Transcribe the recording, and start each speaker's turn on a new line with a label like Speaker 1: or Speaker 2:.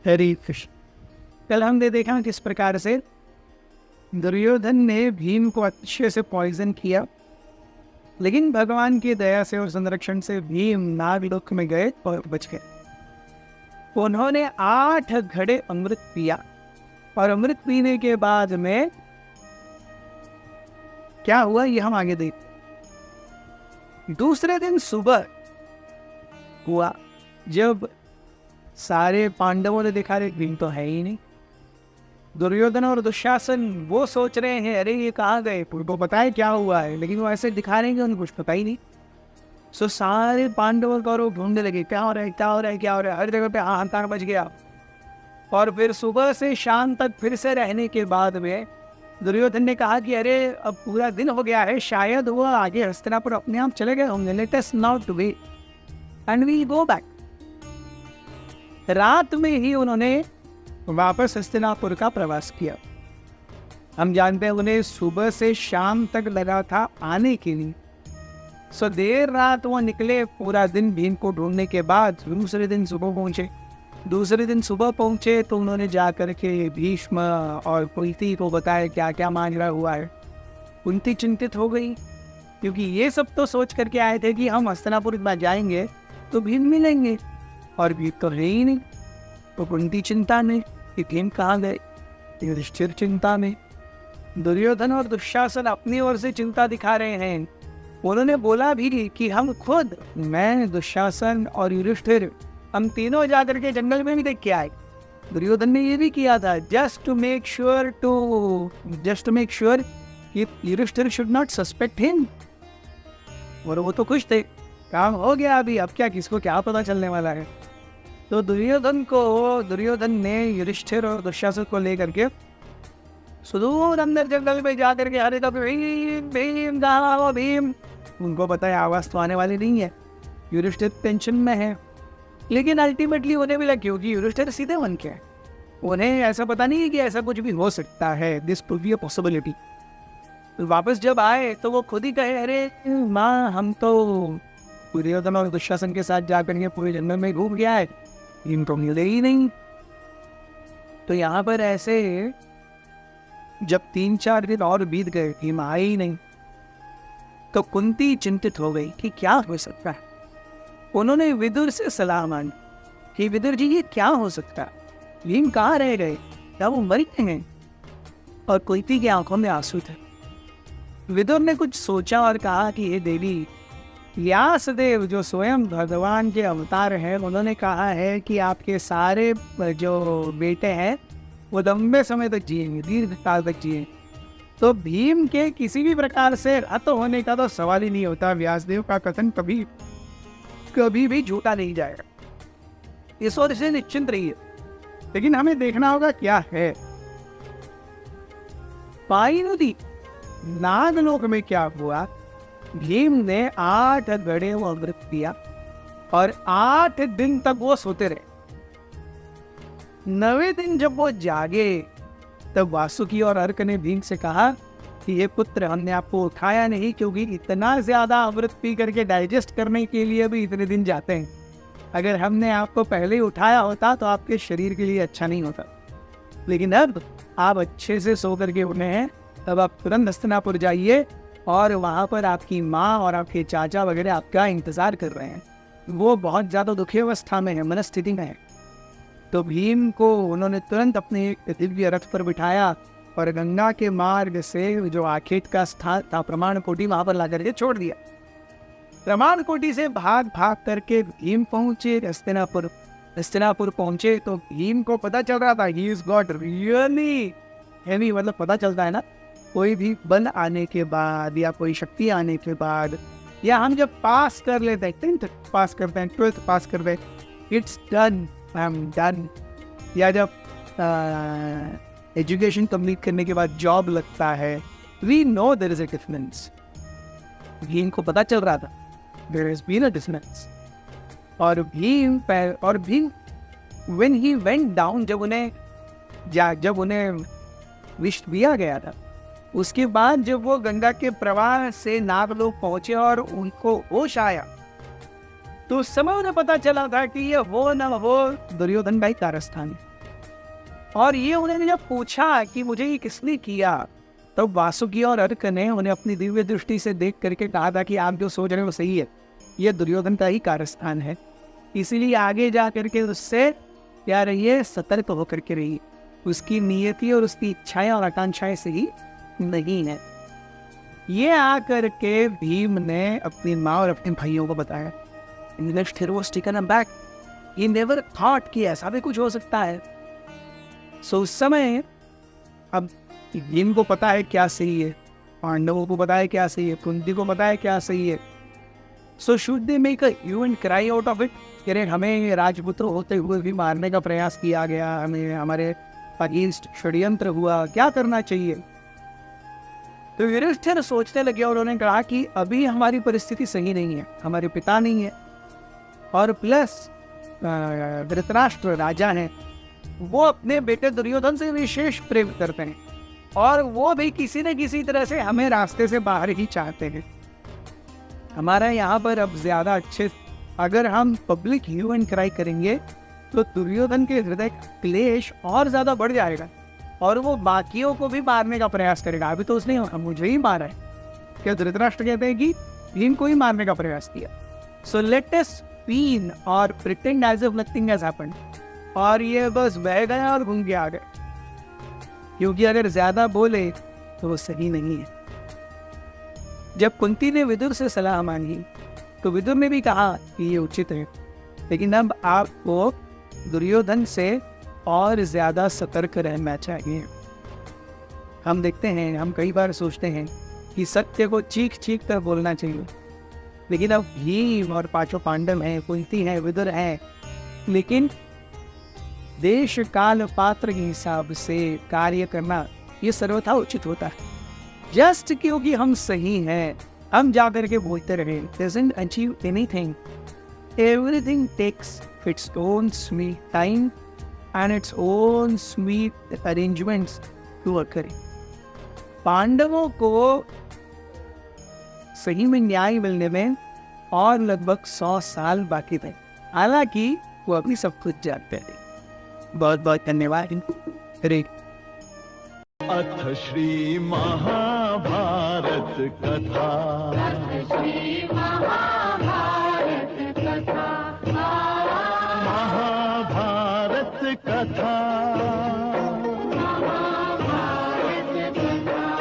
Speaker 1: हरी कृष्ण। कल हमने देखा किस प्रकार से दुर्योधन ने भीम को अच्छे से पॉइजन किया, लेकिन भगवान की दया से और संरक्षण से भीम नागलोक में गए और बच गए। उन्होंने 8 घड़े अमृत पिया और अमृत पीने के बाद में क्या हुआ ये हम आगे देखते। दूसरे दिन सुबह हुआ जब सारे पांडवों ने देखा रे भीम तो है ही नहीं। दुर्योधन और दुशासन वो सोच रहे हैं अरे ये कहाँ गए, उनको पता है क्या हुआ है, लेकिन वो ऐसे दिखा रहे हैं कि उनको कुछ पता ही नहीं। सो सारे पांडवों को वो ढूंढने लगे क्या हो रहा है क्या हो रहा है क्या हो रहा है, हर जगह पे हाहाकार मच गया। और फिर सुबह से शाम तक फिर से रहने के बाद में दुर्योधन ने कहा कि अरे अब पूरा दिन हो गया है, शायद वो आगे हस्तिनापुर अपने आप चले गए होंगे, let us not wait and we go back. रात में ही उन्होंने वापस हस्तिनापुर का प्रवास किया। हम जानते हैं उन्हें सुबह से शाम तक लगा था आने के लिए। सो देर रात वो निकले, पूरा दिन भीम को ढूंढने के बाद दूसरे दिन सुबह पहुंचे। दूसरे दिन सुबह पहुंचे तो उन्होंने जा कर के भीष्म और कुंती को बताया क्या क्या माजरा हुआ है। कुंती चिंतित हो गई क्योंकि ये सब तो सोच करके आए थे कि हम हस्तिनापुर में जाएंगे तो भीम मिलेंगे, और भीम तो है ही नहीं। तो कुंती चिंता में कि भीम कहाँ गए, युधिष्ठिर चिंता में। दुर्योधन और दुशासन अपनी ओर से चिंता दिखा रहे हैं। उन्होंने बोला भी कि हम खुद, मैं, दुशासन और युधिष्ठिर, हम तीनों जाकर के जंगल में भी देख के आए। दुर्योधन ने ये भी किया था जस्ट टू मेक श्योर कि Yudhishthira should not suspect him. और वो तो खुश थे, काम हो गया, अभी अब क्या, किसको क्या पता चलने वाला है। तो दुर्योधन ने युधिष्ठिर और दुशासन को लेकर के सुदूर अंदर जंगल में जाकर के हरे भीम भीम गाओ भीम। उनको पता है आवाज तो आने वाली नहीं है, युधिष्ठिर टेंशन में है, लेकिन अल्टीमेटली उन्हें मिला क्योंकि युधिष्ठिर सीधे मन के हैं। उन्हें ऐसा पता नहीं है कि ऐसा कुछ भी हो सकता है, this could be a possibility. वापस जब आए तो वो खुद ही कहे अरे माँ हम तो दुर्योधन और दुशासन के साथ जाकर के पूरे जंगल में घूम गया है, इनको मिले ही नहीं। तो यहाँ पर ऐसे जब 3-4 दिन और बीत गए, भीम आए ही नहीं, तो कुंती चिंतित हो गई कि क्या हो सकता है। उन्होंने विदुर से सलाह मांगी कि विदुर जी ये क्या हो सकता है, भीम कहाँ रह गए, क्या वो मर गए हैं। और कुंती की आंखों में आंसू थे। विदुर ने कुछ सोचा और कहा कि ये देवी, व्यासदेव जो स्वयं भगवान के अवतार हैं, उन्होंने कहा है कि आपके सारे जो बेटे हैं वो लंबे समय तक जिएंगे, दीर्घ काल तक जिए। तो भीम के किसी भी प्रकार से हत होने का तो सवाल ही नहीं होता। व्यासदेव का कथन कभी भी झूठा नहीं जाएगा, इस ओर से निश्चिंत रहिए। लेकिन हमें देखना होगा क्या है। पाई नदी नागलोक में क्या हुआ। भीम ने 8 घड़े वो अमृत पिया और 8 दिन तक वो सोते रहे। 9वें दिन जब वो जागे तब वासुकी और अर्क ने भीम से कहा कि ये पुत्र, हमने आपको उठाया नहीं क्योंकि इतना ज्यादा अमृत पी करके डाइजेस्ट करने के लिए भी इतने दिन जाते हैं। अगर हमने आपको पहले ही उठाया होता तो आपके शरीर के लिए अच्छा नहीं होता। लेकिन अब आप अच्छे से सो करके उठे हैं, तब आप तुरंत हस्तिनापुर जाइए और वहाँ पर आपकी माँ और आपके चाचा वगैरह आपका इंतजार कर रहे हैं। वो बहुत ज़्यादा दुखी अवस्था में है, मनस्थिति में है। तो भीम को उन्होंने तुरंत अपने एक दिव्य रथ पर बिठाया और गंगा के मार्ग से जो आखेट का स्थान था प्रमाणकोटि, वहाँ पर ला करके छोड़ दिया। प्रमाणकोटि से भाग करके भीम पहुँचे हस्तिनापुर। हस्तिनापुर पहुँचे तो भीम को पता चल रहा था he is got really heavy, मतलब पता चलता है ना, कोई भी बल आने के बाद या कोई शक्ति आने के बाद, या हम जब पास कर लेते हैं, 10th पास करते हैं, 12th पास करते हैं, it's done, I am done, या जब एजुकेशन कंप्लीट करने के बाद जॉब लगता है, we know there is a difference. Bhim को पता चल रहा था there has been a difference. और Bhim when he went down, जब उन्हें विष दिया गया था, उसके बाद जब वो गंगा के प्रवाह से नागलोक पहुंचे और उनको होश आया, तो उस समय उन्हें पता चला था कि ये हो न हो दुर्योधन भाई कारस्थान है। और ये उन्होंने जब पूछा कि मुझे ये किसने किया, तब वासुकी और अर्क ने उन्हें अपनी दिव्य दृष्टि से देख करके कहा था कि आप जो सोच रहे हो सही है, ये दुर्योधन का ही कारस्थान है, इसीलिए आगे जा करके उससे क्या रहिए, सतर्क होकर के रहिए, उसकी नियति और उसकी इच्छाएं और आकांक्षाएं सही नहीं है। ये आकर के भीम ने अपनी माँ और अपने भाइयों को बताया। Yudhishthir was taken aback. He never thought कि ऐसा भी कुछ हो सकता है। सो उस समय अब भीम को पता है क्या सही है, पांडवों को पता है क्या सही है, कुंती को पता है क्या सही है। So should they make a hue and cry out of it, कि हमें राजपुत्र होते हुए भी मारने का प्रयास किया गया, हमें हमारे अगेंस्ट षड्यंत्र हुआ, क्या करना चाहिए। तो युधिष्ठिर सोचने लगे और उन्होंने कहा कि अभी हमारी परिस्थिति सही नहीं है, हमारे पिता नहीं है और प्लस धृतराष्ट्र राजा हैं, वो अपने बेटे दुर्योधन से विशेष प्रेम करते हैं और वो भी किसी न किसी तरह से हमें रास्ते से बाहर ही चाहते हैं। हमारा यहाँ पर अब ज़्यादा अच्छे, अगर हम पब्लिक ह्यू एंड क्राई करेंगे तो दुर्योधन के हृदय क्लेश और ज़्यादा बढ़ जाएगा और वो बाकियों को भी मारने का प्रयास करेगा। अभी तो उसने मुझे ही मारा है, क्या धृतराष्ट्र कहते हैं कि भीम को ही मारने का प्रयास किया। सो लेट अस फील और pretend as if nothing has happened, और ये बस बह गया और घूम के आ गए, क्योंकि अगर ज़्यादा बोले तो वो सही नहीं है। जब कुंती ने विदुर से सलाह मांगी तो विदुर ने भी कहा कि ये उचित है, लेकिन अब आपको दुर्योधन से और ज़्यादा सतर्क रहना चाहिए। हम देखते हैं, हम कई बार सोचते हैं कि सत्य को चीख चीख कर बोलना चाहिए, लेकिन अब भीम और पांचों पांडव हैं, कुंती हैं, विदुर हैं, लेकिन देश काल पात्र के हिसाब से कार्य करना ये सर्वथा उचित होता है। जस्ट क्योंकि हम सही हैं, हम जा करके बोलते रहे, doesn't achieve anything. Everything takes its own sweet time and its own sweet arrangements to occur. पांडवों को सही में न्याय मिलने में और लगभग 100 साल बाकी थे, हालांकि वो अभी सब कुछ जानते थे। बहुत बहुत धन्यवाद। हरे
Speaker 2: अथ श्री महाभारत कथा। महाभारत कथा